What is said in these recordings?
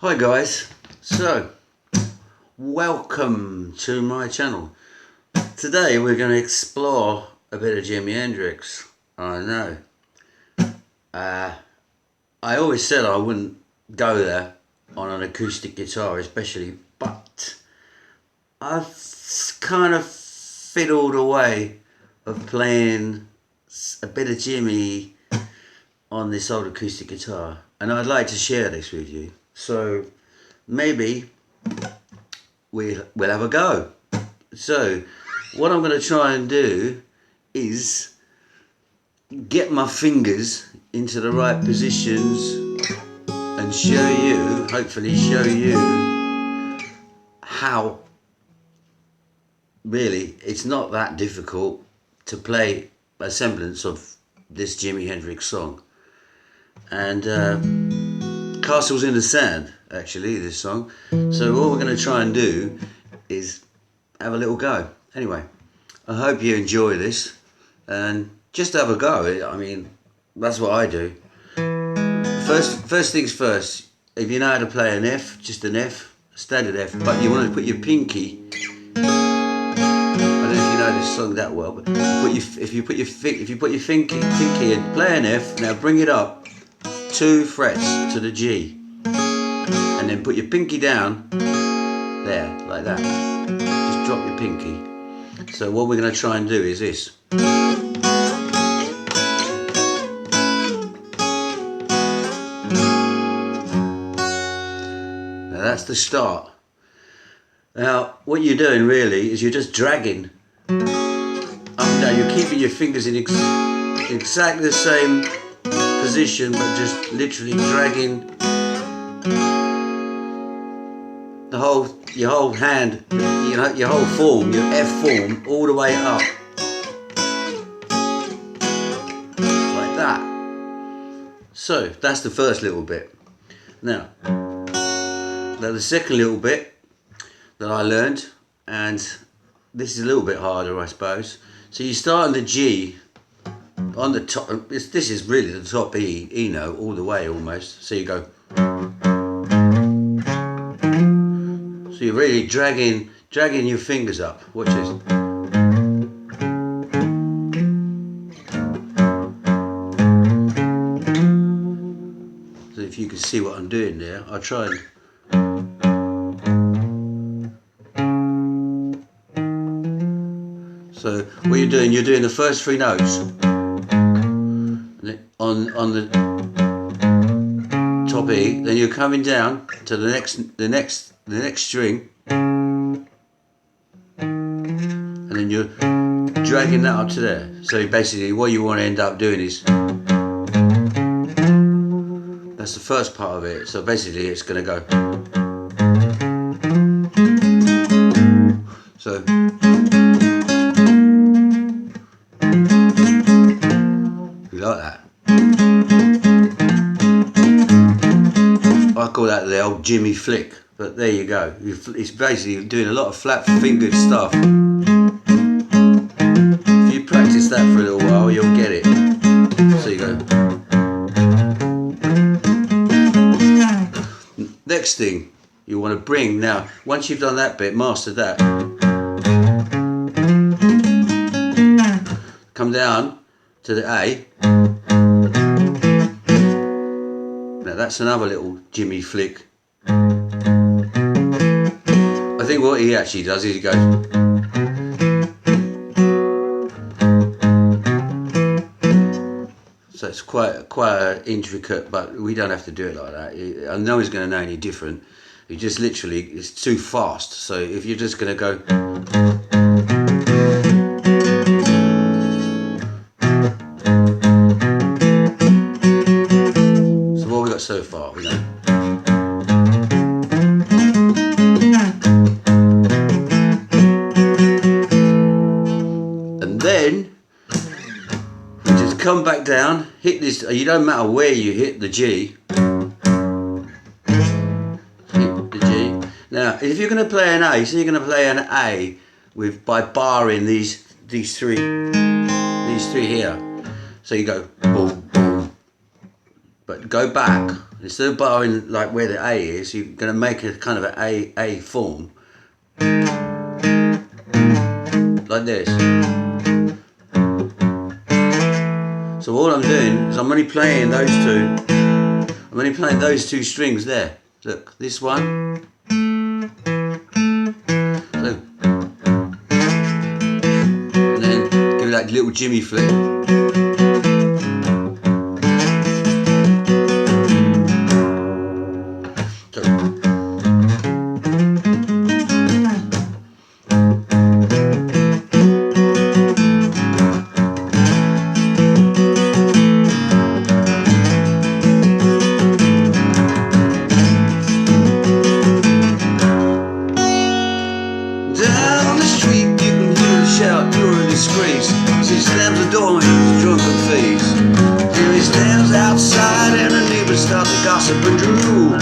Hi guys, so welcome to my channel. Today we're going to explore a bit of Jimi Hendrix. I know. I always said I wouldn't go there on an acoustic guitar especially, but I've kind of fiddled away of playing a bit of Jimi on this old acoustic guitar, and I'd like to share this with you. So maybe we'll have a go. So what I'm going to try and do is get my fingers into the right positions and show you, hopefully show you how really it's not that difficult to play a semblance of this Jimi Hendrix song. And Castles in the Sand, actually, this song. So what we're going to try and do is have a little go. Anyway, I hope you enjoy this and just have a go. I mean, that's what I do. First things first, if you know how to play an F, just an F, standard F, but you want to put your pinky, I don't know if you know this song that well, but if you put your pinky and play an F, now bring it up 2 frets to the G, and then put your pinky down there, like that. Just drop your pinky. So what we're going to try and do is this. Now that's the start. Now what you're doing really is you're just dragging up and down. You're keeping your fingers in exactly the same position, but just literally dragging your whole hand, your whole form, your F form, all the way up, like that. So that's the first little bit. Now the second little bit that I learned, and this is a little bit harder, I suppose. So you start on the G. On the top, this is really the top E note all the way almost. So you go. So you're really dragging your fingers up. Watch this. So if you can see what I'm doing there, I'll try and. So what you're doing the first 3 notes. On the top E, then you're coming down to the next string, and then you're dragging that up to there. So basically what you want to end up doing is, that's the first part of it. So basically it's going to go. So you like that? I call that the old Jimmy flick, but there you go. It's basically doing a lot of flat fingered stuff. If you practice that for a little while, you'll get it. So you go. Next thing you want to bring, now once you've done that bit, mastered that, come down to the A. Now that's another little Jimmy flick. I think what he actually does is he goes. So it's quite intricate, but we don't have to do it like that. I know he's going to know any different. He just literally, it's too fast. So if you're just going to go. So far, we know. And then you just come back down, hit this. You don't matter where you hit the G. Hit the G. Now, if you're going to play an A, so you're going to play an A by barring these three here. So you go boom, boom. but go back. Instead of bowing like where the A is, you're going to make a kind of an A form. Like this. So all I'm doing is I'm only playing those two. I'm only playing those two strings there. Look, this one. So, and then give it that little Jimmy flick. So, down the street you can hear a shout, you're a disgrace. So he slams the door in his drunken face. And he stands outside and the neighbors start to gossip and drool.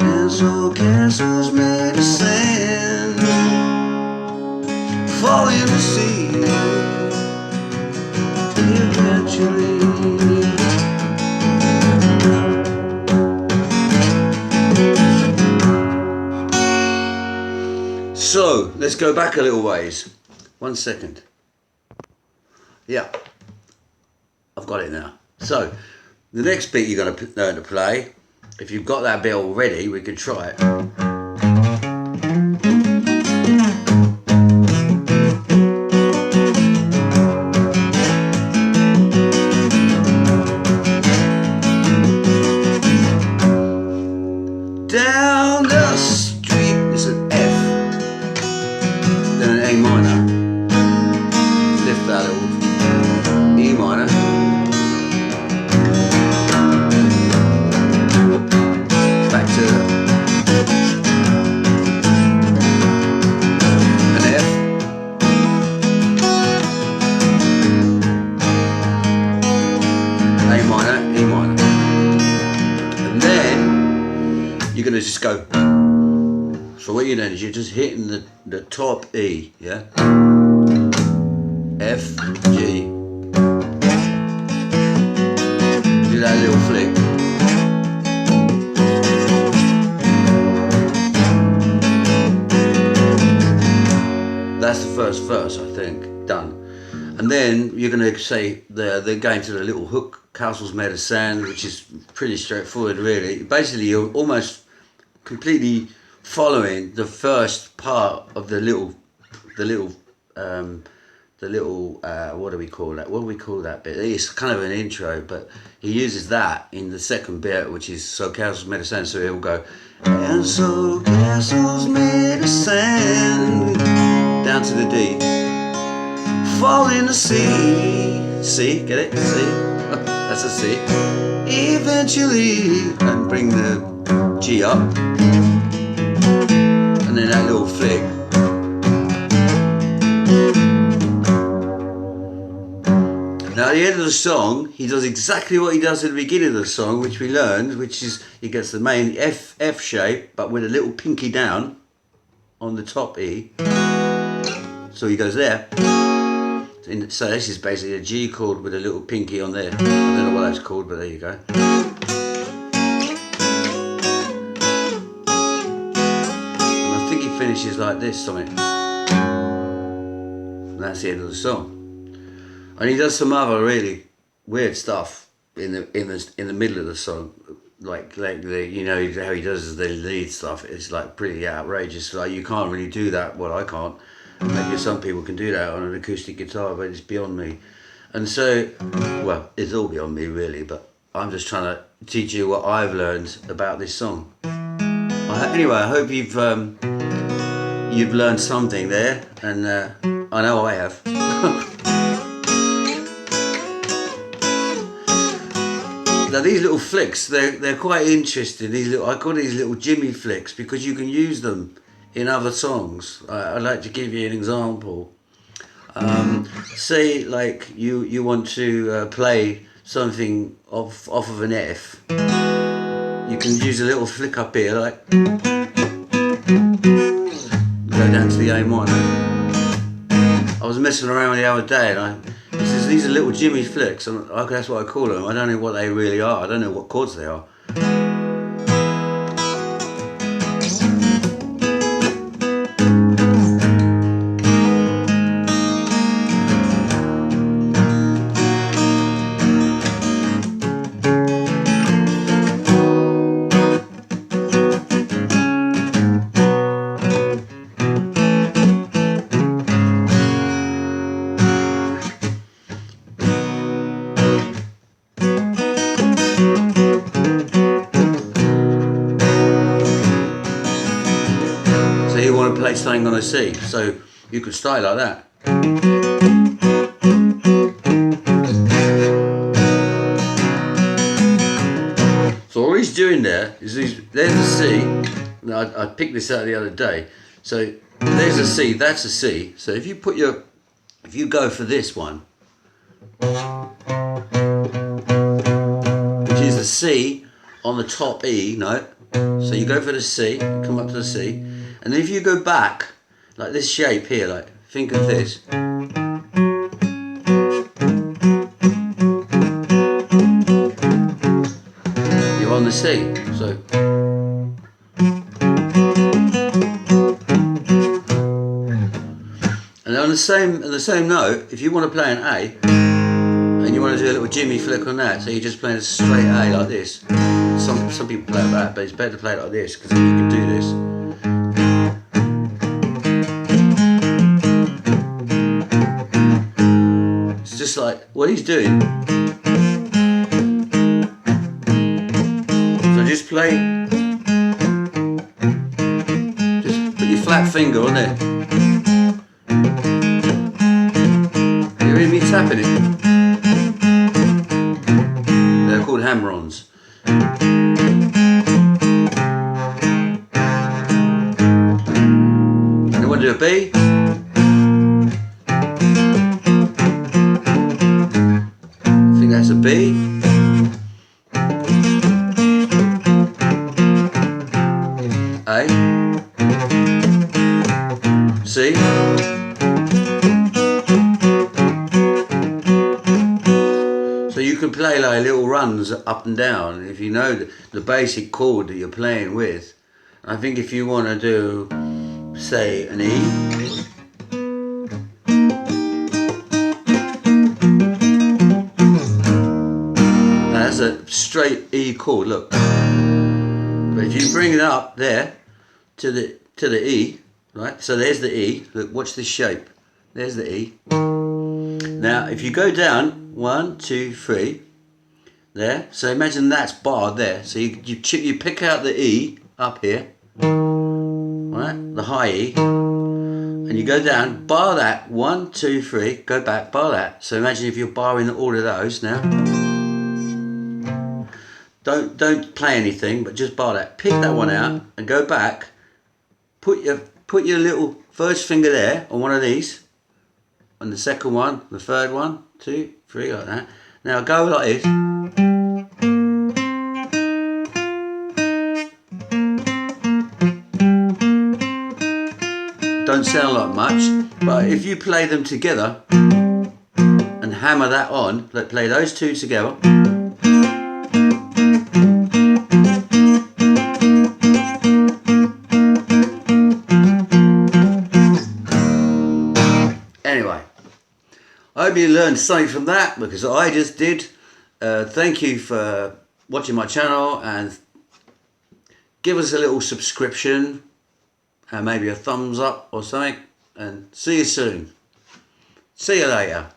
And so castles made of sand fall in the sea. Eventually, so let's go back a little ways. 1 second. Yeah, I've got it now. So the next beat you're going to learn to play, if you've got that bit already, we could try it. Down the street is an F, then an A minor, lift that little E minor, back to an F, A minor, E minor, and then you're going to just go. So what you're doing is you're just hitting the top E, yeah? F, G. Do that little flick. That's the first verse, I think. Done. And then you're going to say they're going to the little hook, castles made of sand, which is pretty straightforward, really. Basically, you're almost completely following the first part of the little what do we call that? What do we call that bit? It's kind of an intro, but he uses that in the second bit, which is so castles made of sand. So he'll go, and so castles made of sand, down to the D, fall in the sea. C, get it? C. That's a C. Eventually, and bring the G up, and then that little flick. Now at the end of the song, he does exactly what he does at the beginning of the song, which we learned, which is he gets the main F shape, but with a little pinky down on the top E. So he goes there. So this is basically a G chord with a little pinky on there. I don't know what that's called, but there you go. And I think he finishes like this, something. And that's the end of the song. And he does some other really weird stuff in the middle of the song, like the, you know how he does the lead stuff. It's like pretty outrageous. Like you can't really do that. Well, I can't. Maybe some people can do that on an acoustic guitar, but it's beyond me. And so, well, it's all beyond me really. But I'm just trying to teach you what I've learned about this song. Anyway, I hope you've learned something there, and I know I have. Now these little flicks, they're quite interesting. I call these little Jimmy flicks because you can use them in other songs. I'd like to give you an example. Say like you want to play something off of an F. You can use a little flick up here, like, and Go down to the A minor. I was messing around the other day and these are little Jimmy flicks, and that's what I call them. I don't know what they really are. I don't know what chords they are. So you want to play something on a C, so you could start like that. So all he's doing there is there's a C. Now I picked this out the other day. So there's a C, that's a C. So if you go for this one, which is the C on the top E note. So you go for the C, come up to the C, and then if you go back, like this shape here, like think of this. You're on the C, so. And on the same note, if you want to play an A, and you want to do a little Jimmy flick on that, so you're just playing a straight A like this. Some people play it that, but it's better to play it like this, because then you can do this. It's just like what he's doing. So just play, just put your flat finger on there. You hear me tapping it? They're called hammer-ons. And I want to do a B. I think that's a B. A. C. So you can play like little runs up and down if you know the basic chord that you're playing with. I think if you want to do, say, an E, that's a straight E chord, look. But if you bring it up there to the E, right? So there's the E. Look, watch this shape. There's the E. Now, if you go down 1, 2, 3, there. So imagine that's barred there. So you pick out the E up here, right? The high E, and you go down, bar that 1, 2, 3, go back, bar that. So imagine if you're barring all of those now. Don't play anything, but just bar that. Pick that one out and go back. Put your little first finger there on one of these, and the second one, the third one, 2, 3, like that. Now go like this. Don't sound like much, but if you play them together and hammer that on, let's play those two together. Anyway, I hope you learned something from that, because I just did. Thank you for watching my channel, and give us a little subscription and maybe a thumbs up or something, and see you soon. See you later.